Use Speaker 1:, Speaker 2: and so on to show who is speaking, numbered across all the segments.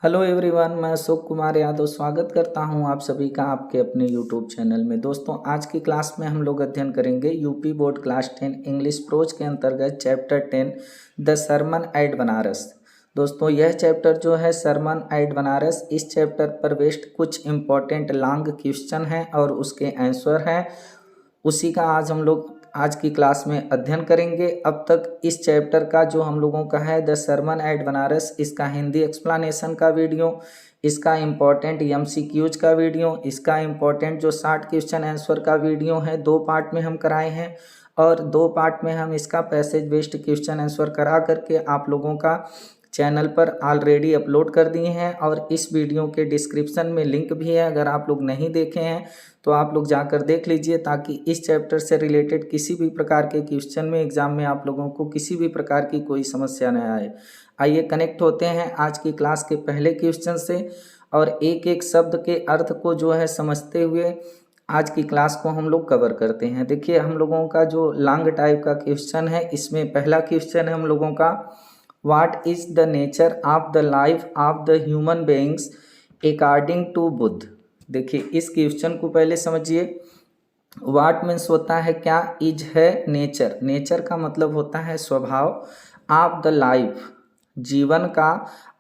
Speaker 1: Hello everyone, मैं अशोक कुमार यादव स्वागत करता हूं आप सभी का आपके अपने यूट्यूब चैनल में। दोस्तों, आज की क्लास में हम लोग अध्ययन करेंगे UP board class 10 English prose के अंतर्गत chapter 10 the sermon at Benares. दोस्तों, यह चैप्टर जो है सरमन एट बनारस, इस चैप्टर पर बेस्ड कुछ इम्पोर्टेंट लॉन्ग क्वेश्चन हैं और उसके आंसर हैं। उसी का आज हम लोग आज की क्लास में अध्ययन करेंगे। अब तक इस चैप्टर का जो हम लोगों का है द सरमन एट बनारस, इसका हिंदी एक्सप्लेनेशन का वीडियो, इसका इम्पोर्टेंट एमसीक्यूज का वीडियो, इसका इम्पोर्टेंट जो 60 क्वेश्चन आंसर का वीडियो है, 2 पार्ट में हम कराए हैं और 2 पार्ट में हम इसका पैसेज बेस्ड क्वेश्चन आंसर करा करके आप लोगों का चैनल पर ऑलरेडी अपलोड कर दिए हैं। और इस वीडियो के डिस्क्रिप्शन में लिंक भी है, अगर आप लोग नहीं देखे हैं तो आप लोग जाकर देख लीजिए, ताकि इस चैप्टर से रिलेटेड किसी भी प्रकार के क्वेश्चन में एग्जाम में आप लोगों को किसी भी प्रकार की कोई समस्या न आए। आइए कनेक्ट होते हैं आज की क्लास के पहले क्वेश्चन से और एक एक शब्द के अर्थ को जो है समझते हुए आज की क्लास को हम लोग कवर करते हैं। देखिए, हम लोगों का जो लॉन्ग टाइप का क्वेश्चन है, इसमें पहला क्वेश्चन है हम लोगों का, what is the nature of the life of the human beings according to Buddha. देखिए, इस क्वेश्चन को पहले समझिए। व्हाट मीन्स होता है क्या, इज है नेचर, नेचर का मतलब होता है स्वभाव, ऑफ द लाइफ जीवन का,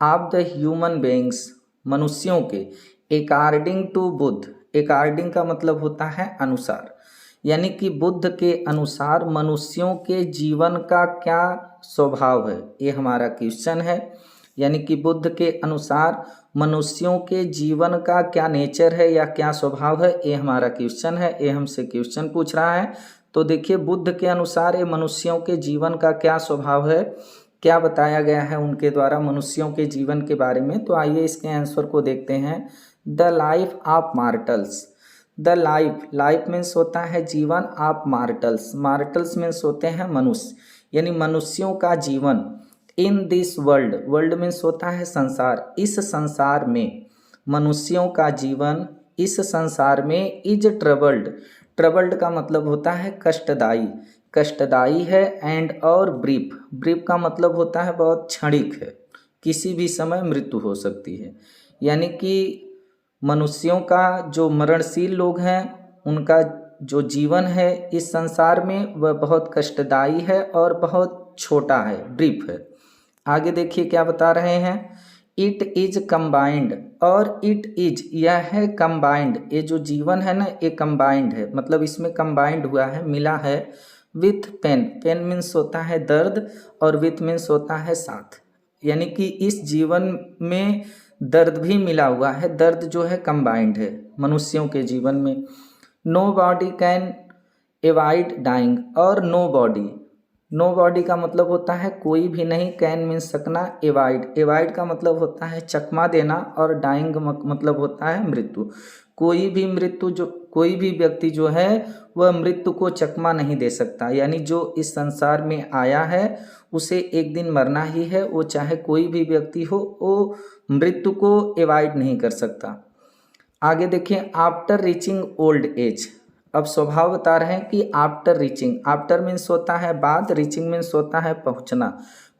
Speaker 1: ऑफ द ह्यूमन बीइंग्स मनुष्यों के, अकॉर्डिंग टू बुद्ध, अकॉर्डिंग का मतलब होता है अनुसार, यानी कि बुद्ध के अनुसार मनुष्यों के जीवन का क्या स्वभाव है, ये हमारा क्वेश्चन है। यानी कि बुद्ध के अनुसार मनुष्यों के जीवन का क्या नेचर है या क्या स्वभाव है, ये हमारा क्वेश्चन है। ये हमसे क्वेश्चन पूछ रहा है। तो देखिए, बुद्ध के अनुसार ये मनुष्यों के जीवन का क्या स्वभाव है, क्या बताया गया है उनके द्वारा मनुष्यों के जीवन के बारे में। तो आइए इसके आंसर को देखते हैं। The life of mortals, the life, life means होता है जीवन, ऑफ मार्टल्स, मार्टल्स मीन्स होते हैं मनुष्य, यानी मनुष्यों का जीवन। In this world, world means होता है संसार, इस संसार में मनुष्यों का जीवन, इस संसार में इज ट्रबल्ड, ट्रबल्ड का मतलब होता है कष्टदायी, कष्टदायी है। एंड और ब्रीफ, ब्रीफ का मतलब होता है बहुत क्षणिक है, किसी भी समय मृत्यु हो सकती है। यानी कि मनुष्यों का जो मरणशील लोग हैं, उनका जो जीवन है इस संसार में वह बहुत कष्टदायी है और बहुत छोटा है, ब्रीफ है। आगे देखिए क्या बता रहे हैं। इट इज कंबाइंड, और इट इज यह है कंबाइंड, ये जो जीवन है ना ये कंबाइंड है, मतलब इसमें कंबाइंड हुआ है, मिला है विथ पेन, पेन मीन्स होता है दर्द और विथ मीन्स होता है साथ, यानी कि इस जीवन में दर्द भी मिला हुआ है, दर्द जो है कंबाइंड है मनुष्यों के जीवन में। Nobody can avoid dying, और नो बॉडी, नो बॉडी का मतलब होता है कोई भी नहीं, कैन मीन्स सकना, एवॉइड, एवॉइड का मतलब होता है चकमा देना और डाइंग मतलब होता है मृत्यु। कोई भी मृत्यु, जो कोई भी व्यक्ति जो है वह मृत्यु को चकमा नहीं दे सकता, यानी जो इस संसार में आया है उसे एक दिन मरना ही है, वो चाहे कोई भी व्यक्ति हो, वो मृत्यु को एवॉइड नहीं कर सकता। आगे देखिए, आफ्टर रीचिंग ओल्ड एज, अब स्वभाव बता रहे हैं कि आफ्टर रीचिंग, आफ्टर मीन्स होता है बाद, रीचिंग मीन्स होता है पहुंचना,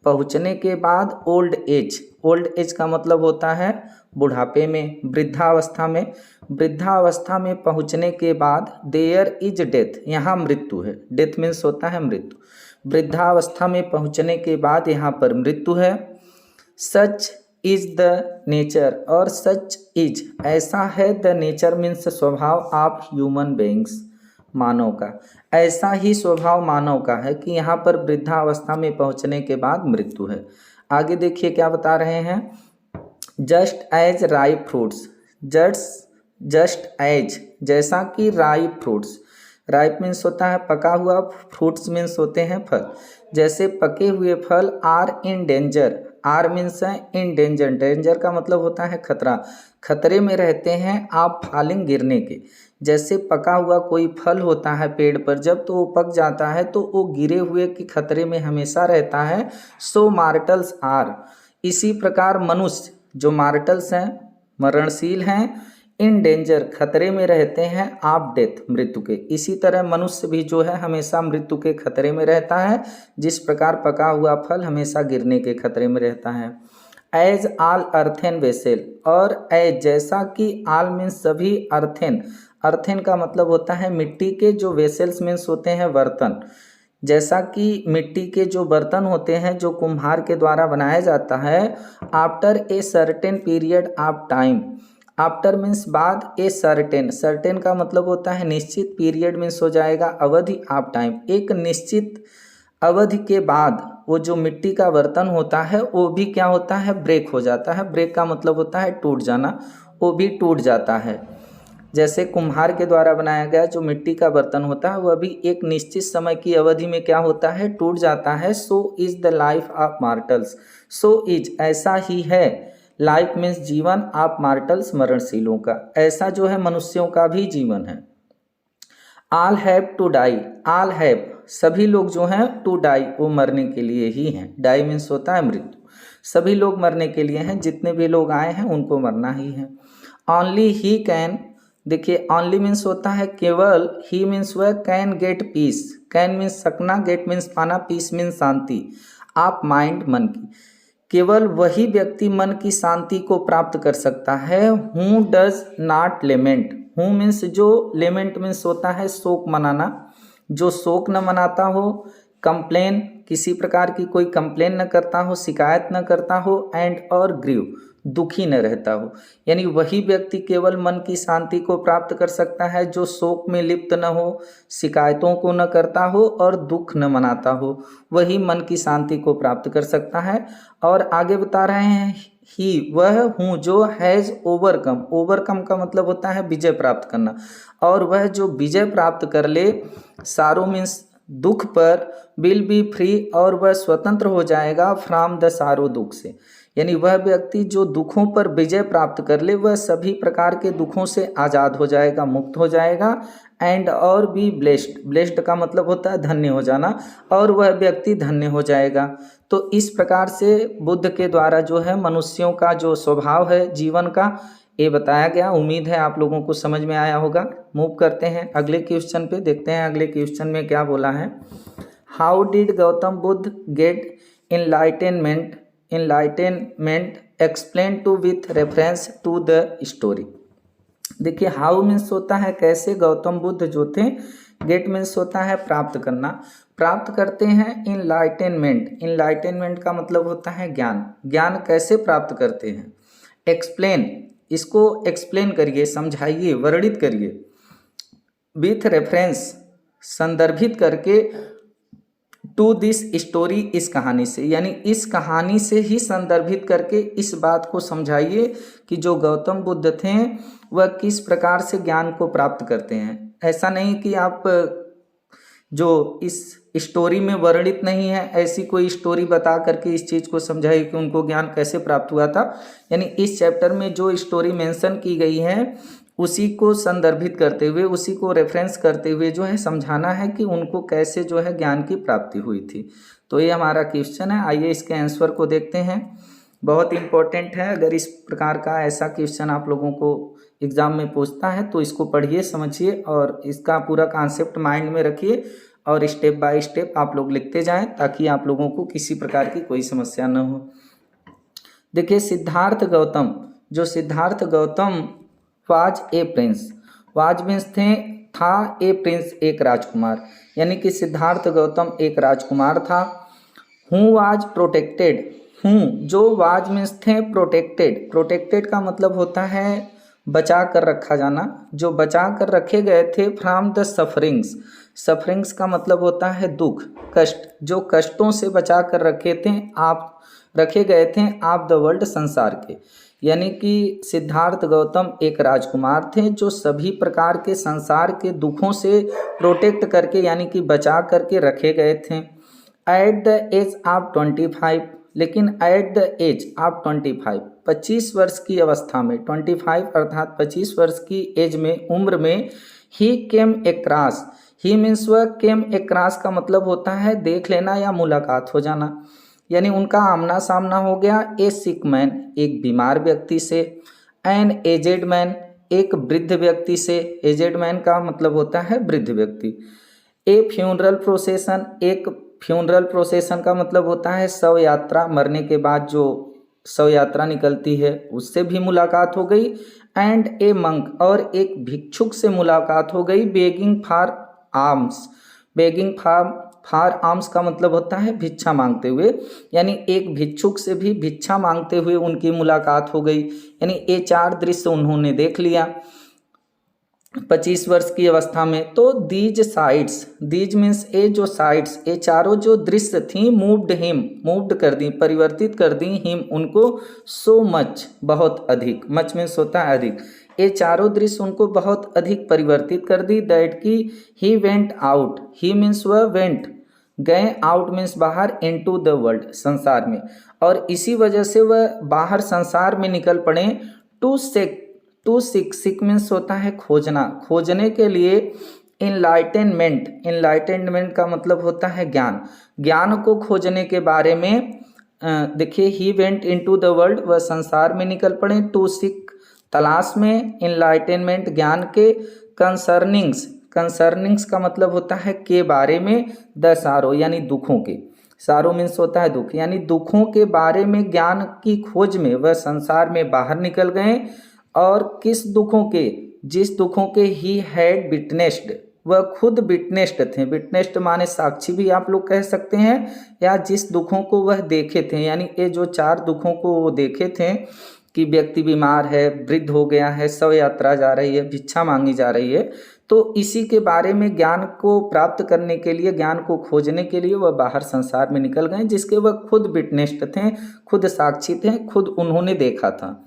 Speaker 1: पहुंचने के बाद ओल्ड एज, ओल्ड एज का मतलब होता है बुढ़ापे में, वृद्धावस्था में, वृद्धावस्था में पहुंचने के बाद देयर इज डेथ, यहाँ मृत्यु है, डेथ मीन्स होता है मृत्यु, वृद्धावस्था में पहुंचने के बाद यहाँ पर मृत्यु है। सच इज द नेचर, और सच इज ऐसा है, द नेचर मीन्स स्वभाव, ऑफ ह्यूमन बीइंग्स मानव का, ऐसा ही स्वभाव मानव का है कि यहाँ पर वृद्धावस्था में पहुँचने के बाद मृत्यु है। आगे देखिए क्या बता रहे हैं। Just as ripe fruits, just as जैसा कि राइप फ्रूट्स, राइप मीन्स होता है पका हुआ, फ्रूट्स मीन्स होते हैं फल, जैसे पके हुए फल are in danger, are means है इन डेंजर, डेंजर का मतलब होता है खतरा, खतरे में रहते हैं आप फालिंग गिरने के, जैसे पका हुआ कोई फल होता है पेड़ पर, जब तो वो पक जाता है तो वो गिरे हुए के खतरे में हमेशा रहता है। सो मार्टल्स आर, इसी प्रकार मनुष्य जो मार्टल्स हैं, मरणशील हैं, इन डेंजर खतरे में रहते हैं, आप डेथ मृत्यु के, इसी तरह मनुष्य भी जो है हमेशा मृत्यु के खतरे में रहता है, जिस प्रकार पका हुआ फल हमेशा गिरने के खतरे में रहता है। एज ऑल अर्थेन वेसल, और एज जैसा कि, ऑल मीन्स सभी, अर्थेन, अर्थेन का मतलब होता है मिट्टी के, जो वेसल्स मीन्स होते हैं बर्तन, जैसा कि मिट्टी के जो बर्तन होते हैं जो कुम्हार के द्वारा बनाया जाता है। After a certain period of time, after means बाद, ए सर्टेन, सर्टेन का मतलब होता है निश्चित, पीरियड मीन्स हो जाएगा अवधि, ऑफ टाइम, एक निश्चित अवधि के बाद वो जो मिट्टी का बर्तन होता है वो भी क्या होता है, ब्रेक हो जाता है। ब्रेक का मतलब होता है टूट जाना, वो भी टूट जाता है। जैसे कुम्हार के द्वारा बनाया गया जो मिट्टी का बर्तन होता है वह भी एक निश्चित समय की अवधि में क्या होता है, टूट जाता है। So is the life of mortals, so is ऐसा ही है, लाइफ मीन्स जीवन, ऑफ मार्टल्स मरणशीलों का, ऐसा जो है मनुष्यों का भी जीवन है। All have to die, all have सभी लोग जो हैं, टू डाई वो मरने के लिए ही हैं, डाई मीन्स होता है मृत्यु, सभी लोग मरने के लिए हैं, जितने भी लोग आए हैं उनको मरना ही है। ओनली ही कैन, देखिए ओनली मीन्स होता है केवल, ही मीन्स वह, can get piece, can means सकना, गेट मीन्स पाना, पीस मीन्स शांति, आप माइंड मन की, केवल वही व्यक्ति मन की शांति को प्राप्त कर सकता है। Who does not lament, who means जो, लेमेंट मीन्स होता है शोक मनाना, जो शोक न मनाता हो, कंप्लेन किसी प्रकार की कोई कंप्लेन न करता हो, शिकायत न करता हो, एंड और ग्रीव दुखी न रहता हो, यानी वही व्यक्ति केवल मन की शांति को प्राप्त कर सकता है जो शोक में लिप्त न हो, शिकायतों को न करता हो और दुख न मनाता हो, वही मन की शांति को प्राप्त कर सकता है। और आगे बता रहे हैं, ही वह हूँ जो हैज़ ओवरकम, ओवरकम का मतलब होता है विजय प्राप्त करना, और वह जो विजय प्राप्त कर ले, सारो मीन्स दुख पर, विल बी फ्री और वह स्वतंत्र हो जाएगा, फ्रॉम द सारो दुख से, यानी वह व्यक्ति जो दुखों पर विजय प्राप्त कर ले वह सभी प्रकार के दुखों से आज़ाद हो जाएगा, मुक्त हो जाएगा। एंड और बी ब्लेस्ड, ब्लेस्ड का मतलब होता है धन्य हो जाना, और वह व्यक्ति धन्य हो जाएगा। तो इस प्रकार से बुद्ध के द्वारा जो है मनुष्यों का जो स्वभाव है जीवन का, ये बताया गया। उम्मीद है आप लोगों को समझ में आया होगा। मूव करते हैं अगले क्वेश्चन पे, देखते हैं अगले क्वेश्चन में क्या बोला है। How did Gautam Buddha get enlightenment, enlightenment explain to with reference to the story. देखिए हाउ मीन्स होता है कैसे गौतम बुद्ध जो थे, गेट मीन्स होता है प्राप्त करना, प्राप्त करते हैं इनलाइटेनमेंट, इनलाइटेनमेंट का मतलब होता है ज्ञान, ज्ञान कैसे प्राप्त करते हैं। एक्सप्लेन, इसको एक्सप्लेन करिए, समझाइए, वर्णित करिए, विथ रेफरेंस संदर्भित करके, टू दिस स्टोरी इस कहानी से, यानी इस कहानी से ही संदर्भित करके इस बात को समझाइए कि जो गौतम बुद्ध थे वह किस प्रकार से ज्ञान को प्राप्त करते हैं। ऐसा नहीं कि आप जो इस स्टोरी में वर्णित नहीं है ऐसी कोई स्टोरी बता करके इस चीज़ को समझाइए कि उनको ज्ञान कैसे प्राप्त हुआ था, यानी इस चैप्टर में जो स्टोरी मेंशन की गई है उसी को संदर्भित करते हुए, उसी को रेफरेंस करते हुए जो है समझाना है कि उनको कैसे जो है ज्ञान की प्राप्ति हुई थी। तो ये हमारा क्वेश्चन है, आइए इसके आंसर को देखते हैं। बहुत इंपॉर्टेंट है, अगर इस प्रकार का ऐसा क्वेश्चन आप लोगों को एग्ज़ाम में पूछता है तो इसको पढ़िए, समझिए और इसका पूरा कॉन्सेप्ट माइंड में रखिए और स्टेप बाय स्टेप आप लोग लिखते जाएं ताकि आप लोगों को किसी प्रकार की कोई समस्या न हो। देखिए सिद्धार्थ गौतम, जो Siddharth Gautam was a Prince, was means थे, था, ए प्रिंस एक राजकुमार, यानी कि सिद्धार्थ गौतम एक राजकुमार था। हूँ वाज प्रोटेक्टेड, हूँ जो वाज मीन्स थे प्रोटेक्टेड, प्रोटेक्टेड का मतलब होता है बचा कर रखा जाना, जो बचा कर रखे गए थे फ्रॉम द सफरिंग्स, सफरिंग्स का मतलब होता है दुख, कष्ट, जो कष्टों से बचा कर रखे थे आप, रखे गए थे आप द वर्ल्ड संसार के, यानी कि सिद्धार्थ गौतम एक राजकुमार थे जो सभी प्रकार के संसार के दुखों से प्रोटेक्ट करके यानी कि बचा करके रखे गए थे। एट द एज ऑफ 25, लेकिन एट द एज ऑफ 25, 25 वर्ष की अवस्था में, 25 अर्थात 25 वर्ष की एज में, उम्र में, ही केम एक्रॉस, ही मीन्स वह, केम एक्रॉस का मतलब होता है देख लेना या मुलाकात हो जाना, यानी उनका आमना सामना हो गया ए सिक मैन, एक बीमार व्यक्ति से, एन एजेड मैन, एक वृद्ध व्यक्ति से, एजेड मैन का मतलब होता है वृद्ध व्यक्ति, ए फ्यूनरल प्रोसेसन, एक फ्यूनरल प्रोसेसन का मतलब होता है शव यात्रा, मरने के बाद जो शव यात्रा निकलती है, उससे भी मुलाकात हो गई। एंड ए मंक, और एक भिक्षुक से मुलाकात हो गई। Begging for arms, begging for arms का मतलब होता है भिक्षा मांगते हुए, यानी एक भिक्षुक से भी भिक्षा मांगते हुए उनकी मुलाकात हो गई। यानी ये 4 दृश्य उन्होंने देख लिया 25 वर्ष की अवस्था में। तो दीज साइड्स, दीज मीन्स ये जो साइड्स, ये चारों जो दृश्य थी, मूव्ड हिम, मूव्ड कर दी, परिवर्तित कर दी, हिम उनको, सो मच बहुत अधिक, मच मीन्स होता है अधिक, ये चारों दृश्य उनको बहुत अधिक परिवर्तित कर दी। दैट की he went out, he means वह वेंट, गए, आउट मीन्स बाहर, इनटू द वर्ल्ड संसार में, और इसी वजह से वह बाहर संसार में निकल पड़े। To seek, to seek, seek means होता है खोजना, खोजने के लिए। इनलाइटेनमेंट, इनलाइटेनमेंट का मतलब होता है ज्ञान, ज्ञान को खोजने के बारे में। देखिए he went into the world, वह संसार में निकल पड़े। टू सिक तलाश में, इनलाइटेनमेंट ज्ञान के। कंसर्निंग्स, कंसर्निंग्स का मतलब होता है के बारे में। द सारो यानी दुखों के, सारो मीन्स होता है दुख, यानी दुखों के बारे में ज्ञान की खोज में वह संसार में बाहर निकल गए। और किस दुखों के, जिस दुखों के ही हैड विटनेस्ड, वह खुद विटनेस्ड थे, विटनेस्ड माने साक्षी भी आप लोग कह सकते हैं, या जिस दुखों को वह देखे थे, यानी ये जो 4 दुखों को वो देखे थे कि व्यक्ति बीमार है, वृद्ध हो गया है, शव यात्रा जा रही है, भिक्षा मांगी जा रही है, तो इसी के बारे में ज्ञान को प्राप्त करने के लिए, ज्ञान को खोजने के लिए वह बाहर संसार में निकल गए, जिसके वह खुद विटनेस्ड थे, खुद साक्षी थे, खुद उन्होंने देखा था।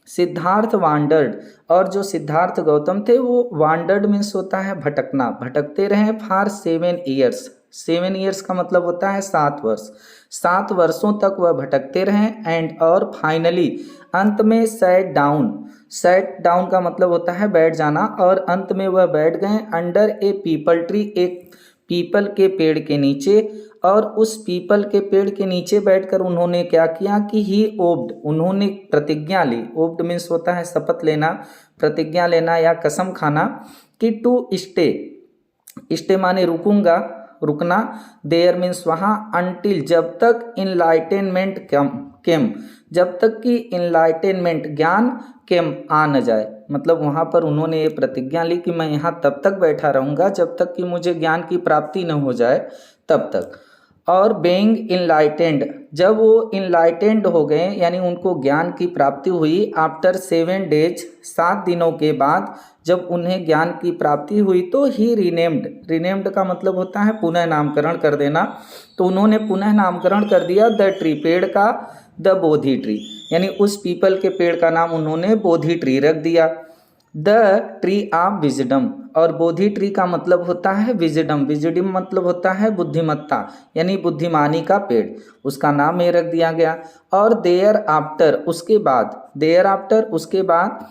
Speaker 1: सिद्धार्थ वांडर्ड, और जो सिद्धार्थ गौतम थे वो वांडर्ड मीन्स होता है भटकना, भटकते रहे। फॉर 7 ईयर्स, 7 ईयर्स का मतलब होता है 7 वर्ष, 7 वर्षों तक वह भटकते रहे। एंड, और फाइनली अंत में सैट डाउन, सैट डाउन का मतलब होता है बैठ जाना, और अंत में वह बैठ गए अंडर ए पीपल ट्री, एक पीपल के पेड़ के नीचे। और उस पीपल के पेड़ के नीचे बैठकर उन्होंने क्या किया कि ही ओब्ड, उन्होंने प्रतिज्ञा ली। ओब्ड मीन्स होता है शपथ लेना, प्रतिज्ञा लेना या कसम खाना, कि टू स्टे, स्टे माने रुकूंगा, रुकना। देयर मीन्स वहाँ, अनटिल जब तक, इनलाइटेनमेंट केम, जब तक कि इनलाइटेनमेंट ज्ञान केम आ न जाए, मतलब वहाँ पर उन्होंने ये प्रतिज्ञा ली कि मैं यहाँ तब तक बैठा रहूँगा जब तक कि मुझे ज्ञान की प्राप्ति न हो जाए, तब तक। और बेइंग इनलाइटेंड, जब वो इनलाइटेंड हो गए यानी उनको ज्ञान की प्राप्ति हुई, आफ्टर 7 डेज, 7 दिनों के बाद जब उन्हें ज्ञान की प्राप्ति हुई, तो ही रीनेम्ड, रीनेम्ड का मतलब होता है पुनः नामकरण कर देना, तो उन्होंने पुनः नामकरण कर दिया द ट्री, पेड़ का, द बोधि ट्री, यानी उस पीपल के पेड़ का नाम उन्होंने बोधि ट्री रख दिया। द ट्री ऑफ विजडम, और बोधि ट्री का मतलब होता है विजडम, विजडम मतलब होता है बुद्धिमत्ता, यानी बुद्धिमानी का पेड़, उसका नाम ये रख दिया गया। और देयर आफ्टर, उसके बाद, देयर आफ्टर उसके बाद,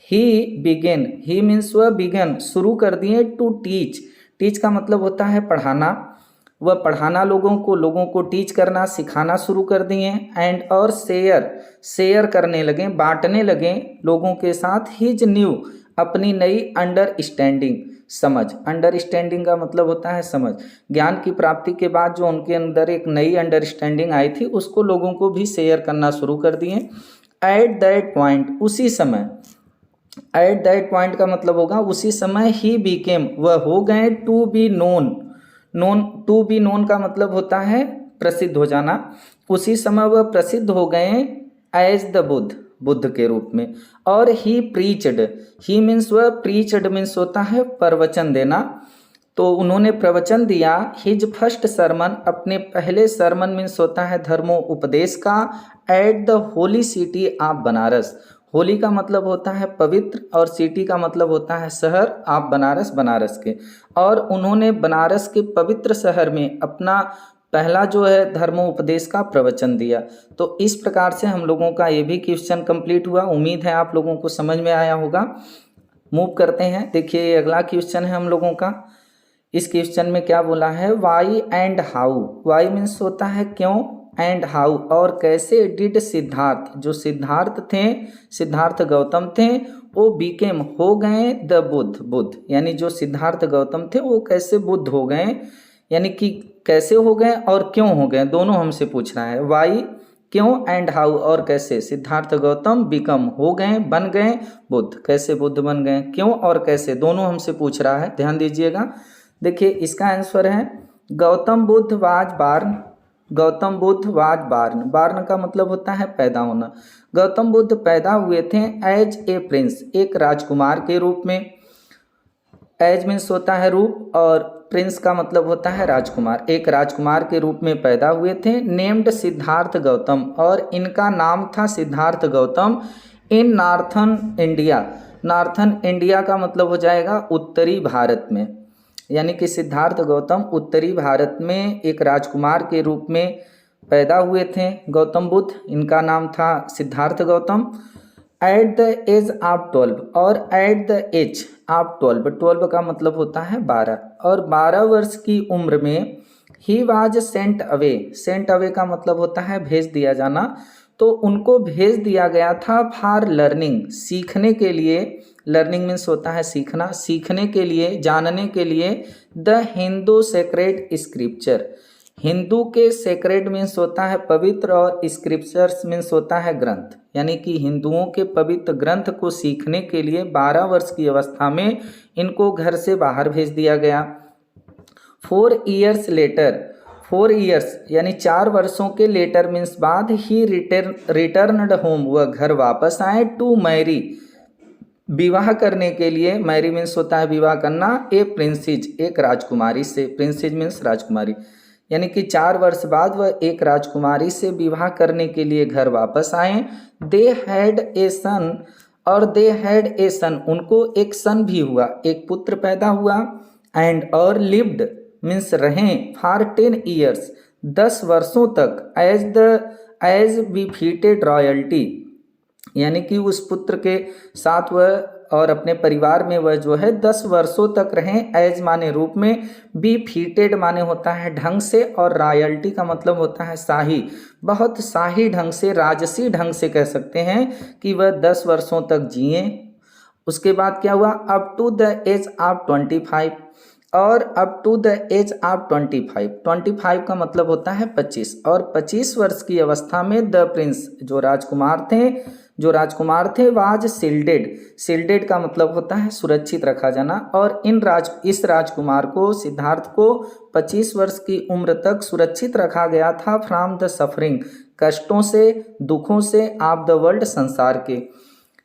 Speaker 1: ही बिगेन, ही मीन्स वह बिगन, शुरू कर दिए, टू टीच, टीच का मतलब होता है पढ़ाना, वह पढ़ाना लोगों को टीच करना, सिखाना शुरू कर दिए। एंड, और शेयर, शेयर करने लगे, बांटने लगे लोगों के साथ, हिज न्यू, अपनी नई अंडरस्टैंडिंग, समझ, अंडरस्टैंडिंग का मतलब होता है समझ, ज्ञान की प्राप्ति के बाद जो उनके अंदर एक नई अंडरस्टैंडिंग आई थी उसको लोगों को भी शेयर करना शुरू कर दिए। एट दैट पॉइंट, उसी समय, एट दैट पॉइंट का मतलब होगा उसी समय, ही बिकेम, वह हो गए, to be known, known, to be known का मतलब होता है प्रसिद्ध हो जाना, उसी समय वह प्रसिद्ध हो गए एज द बुद्ध, बुद्ध के रूप में। और ही प्रीचड, ही मीन्स वह, प्रीचड मीन्स होता है प्रवचन देना, तो उन्होंने प्रवचन दिया। हिज फर्स्ट सरमन, अपने पहले सरमन मीन्स होता है धर्मो उपदेश का, at the holy city of Banaras, Holi का मतलब होता है पवित्र और सिटी का मतलब होता है शहर, आप बनारस, बनारस के। और उन्होंने बनारस के पवित्र शहर में अपना पहला जो है धर्मोपदेश का प्रवचन दिया। तो इस प्रकार से हम लोगों का ये भी क्वेश्चन कंप्लीट हुआ, उम्मीद है आप लोगों को समझ में आया होगा। मूव करते हैं, देखिए ये अगला क्वेश्चन है हम लोगों का। इस क्वेश्चन में क्या बोला है, why and how, why means होता है क्यों, एंड हाउ और कैसे, डिड सिद्धार्थ, जो सिद्धार्थ थे, सिद्धार्थ गौतम थे, वो बीकेम हो गए द बुद्ध, बुद्ध यानी जो सिद्धार्थ गौतम थे वो कैसे बुद्ध हो गए, यानी कि कैसे हो गए और क्यों हो गए, दोनों हमसे पूछ रहा है। वाई क्यों एंड हाउ और कैसे सिद्धार्थ गौतम बिकम हो गए, बन गए बुद्ध। कैसे बुद्ध बन गए, क्यों और कैसे, दोनों हमसे पूछ रहा है, ध्यान दीजिएगा। देखिए इसका आंसर है गौतम बुद्ध वाज बार्न। गौतम बुद्ध वाज बार्न, बार्न का मतलब होता है पैदा होना। गौतम बुद्ध पैदा हुए थे एज ए प्रिंस, एक राजकुमार के रूप में। एज मीन्स होता है रूप और प्रिंस का मतलब होता है राजकुमार। एक राजकुमार के रूप में पैदा हुए थे। नेम्ड सिद्धार्थ गौतम, और इनका नाम था सिद्धार्थ गौतम। इन नॉर्थन इंडिया, नॉर्थन इंडिया का मतलब हो जाएगा उत्तरी भारत में, यानी कि सिद्धार्थ गौतम उत्तरी भारत में एक राजकुमार के रूप में पैदा हुए थे गौतम बुद्ध। इनका नाम था Siddhartha Gautam. At the age of 12, और एट द एज ऑफ 12, 12 का मतलब होता है 12, और 12 वर्ष की उम्र में ही was sent away. Sent away का मतलब होता है भेज दिया जाना। तो उनको भेज दिया गया था फॉर लर्निंग, सीखने के लिए। लर्निंग मीन्स होता है सीखना, सीखने के लिए, जानने के लिए। The Hindu sacred scripture, Hindu के सेक्रेड मीन्स होता है पवित्र, और स्क्रिप्चर्स मीन्स होता है ग्रंथ, यानी कि हिंदुओं के पवित्र ग्रंथ को सीखने के लिए 12 वर्ष की अवस्था में इनको घर से बाहर भेज दिया गया। 4 ईयर्स लेटर, 4 ईयर्स यानी 4 वर्षों के लेटर मीन्स बाद ही रिटर्नड होम, वह घर वापस आए। टू मैरी, विवाह करने के लिए। मैरी मीन्स होता है विवाह करना। ए प्रिंसेज, एक राजकुमारी से। प्रिंसेज मीन्स राजकुमारी, यानी कि 4 वर्ष बाद वह एक राजकुमारी से विवाह करने के लिए घर वापस आए। दे हैड ए सन, और दे हैड ए सन, उनको एक सन भी हुआ, एक पुत्र पैदा हुआ। एंड और लिव्ड मीन्स रहें, फॉर 10 ईयर्स, 10 वर्षों तक। एज बिफिटेड रॉयल्टी, यानी कि उस पुत्र के साथ वह और अपने परिवार में वह जो है 10 वर्षों तक रहें। एज माने रूप में, बी फीटेड माने होता है ढंग से, और रॉयल्टी का मतलब होता है शाही, बहुत शाही ढंग से, राजसी ढंग से कह सकते हैं कि वह 10 वर्षों तक जिए। उसके बाद क्या हुआ, up to the age of 25, और up to the age of 25, 25 का मतलब होता है 25, और 25 वर्ष की अवस्था में द प्रिंस, जो राजकुमार थे वाज शिल्डेड। शिल्डेड का मतलब होता है सुरक्षित रखा जाना, और इस राजकुमार को, सिद्धार्थ को 25 वर्ष की उम्र तक सुरक्षित रखा गया था फ्रॉम द सफरिंग, कष्टों से, दुखों से, ऑफ द वर्ल्ड, संसार के।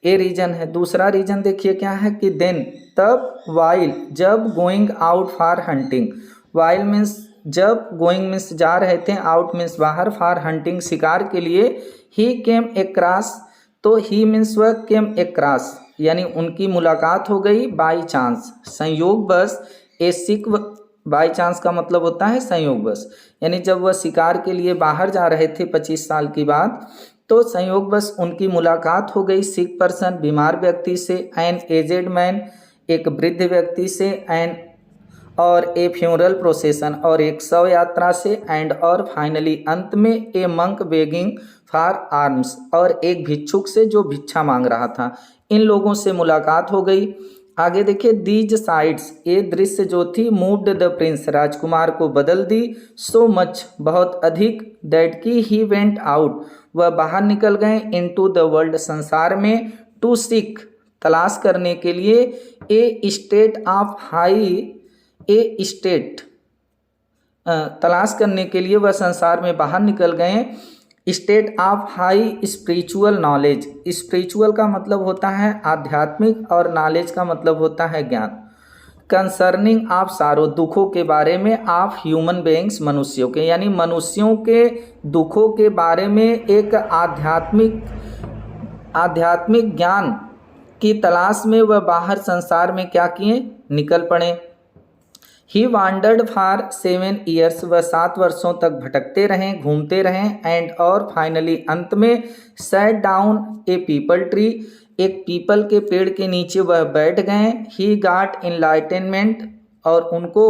Speaker 1: ये रीजन है। दूसरा रीजन देखिए क्या है कि देन, तब, वाइल, जब, going out for hunting. While means जब, गोइंग मीन्स जा रहे थे, आउट मीन्स बाहर, फॉर हंटिंग शिकार के लिए। ही केम एक्रॉस, तो ही मीन्स वह, केम एक्रॉस यानी उनकी मुलाकात हो गई। बाई चांस, संयोगवश। ए सिक, बाई चांस का मतलब होता है संयोगवश, यानी जब वह शिकार के लिए बाहर जा रहे थे 25 साल की बात, तो संयोगवश उनकी मुलाकात हो गई सिक पर्सन, बीमार व्यक्ति से। एन एजेड मैन, एक वृद्ध व्यक्ति से। एन, और ए फ्यूनरल प्रोसेसन, और एक शव यात्रा से। एंड, और फाइनली अंत में ए मंक बेगिंग फॉर आर्म्स, और एक भिक्षुक से जो भिक्षा मांग रहा था। इन लोगों से मुलाकात हो गई। आगे देखिए, दीज साइड्स, ये दृश्य जो थी, मूव्ड द प्रिंस, राजकुमार को बदल दी। सो मच, बहुत अधिक। दैट की ही वेंट आउट, वह बाहर निकल गए। इनटू द वर्ल्ड, संसार में। टू सीक, तलाश करने के लिए। A state of high, a state, तलाश करने के लिए वह संसार में बाहर निकल गए। State of high spiritual knowledge, spiritual का मतलब होता है आध्यात्मिक, और नॉलेज का मतलब होता है ज्ञान। कंसर्निंग ऑफ सारो, दुखों के बारे में। ऑफ ह्यूमन बीइंग्स, मनुष्यों के, यानी मनुष्यों के दुखों के बारे में एक आध्यात्मिक ज्ञान की तलाश में वह बाहर संसार में क्या किए, निकल पड़े। ही वांडर्ड फॉर 7 ईयर्स, वह 7 वर्षों तक भटकते रहें, घूमते रहें। एंड, और फाइनली अंत में। सैट डाउन ए पीपल ट्री, एक पीपल के पेड़ के नीचे वह बैठ गए। ही गाट इनलाइटनमेंट, और उनको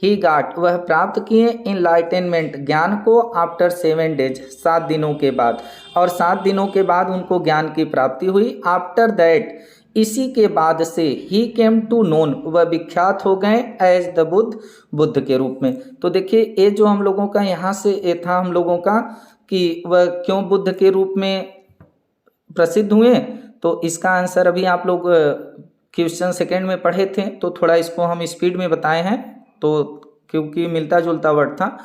Speaker 1: ही गाट, वह प्राप्त किए। इनलाइटनमेंट, ज्ञान को। आफ्टर 7 डेज, 7 दिनों के बाद, और 7 दिनों के बाद उनको ज्ञान की प्राप्ति हुई। आफ्टर दैट, इसी के बाद से। ही केम टू नोन, वह विख्यात हो गए। एज द बुद्ध, बुद्ध के रूप में। तो देखिए ये जो हम लोगों का यहाँ से ये था हम लोगों का कि वह क्यों बुद्ध के रूप में प्रसिद्ध हुए, तो इसका आंसर अभी आप लोग क्वेश्चन सेकंड में पढ़े थे, तो थोड़ा इसको हम स्पीड में बताए हैं, तो क्योंकि मिलता जुलता वर्ड था।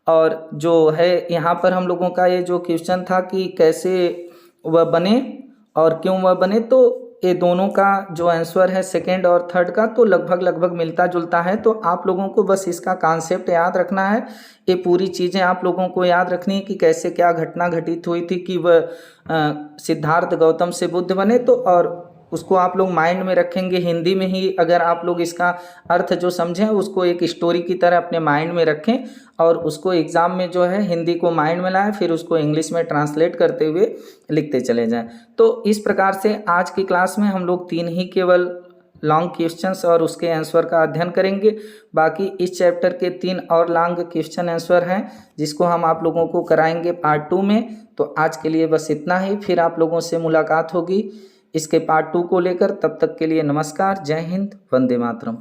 Speaker 1: और जो है यहाँ पर हम लोगों का ये जो क्वेश्चन था कि कैसे वह बने और क्यों वह बने, तो ये दोनों का जो आंसर है सेकंड और थर्ड का तो लगभग मिलता जुलता है। तो आप लोगों को बस इसका कॉन्सेप्ट याद रखना है, ये पूरी चीज़ें आप लोगों को याद रखनी है कि कैसे क्या घटना घटित हुई थी कि वह सिद्धार्थ गौतम से बुद्ध बने। तो और उसको आप लोग माइंड में रखेंगे हिंदी में ही, अगर आप लोग इसका अर्थ जो समझें उसको एक स्टोरी की तरह अपने माइंड में रखें और उसको एग्ज़ाम में जो है हिंदी को माइंड में लाएं, फिर उसको इंग्लिश में ट्रांसलेट करते हुए लिखते चले जाएं। तो इस प्रकार से आज की क्लास में हम लोग 3 ही केवल लॉन्ग क्वेश्चंस और उसके आंसर का अध्ययन करेंगे। बाकी इस चैप्टर के 3 और लॉन्ग क्वेश्चन आंसर हैं जिसको हम आप लोगों को कराएंगे पार्ट 2 में। तो आज के लिए बस इतना ही, फिर आप लोगों से मुलाकात होगी इसके पार्ट 2 को लेकर। तब तक के लिए नमस्कार, जय हिंद, वंदे मातरम।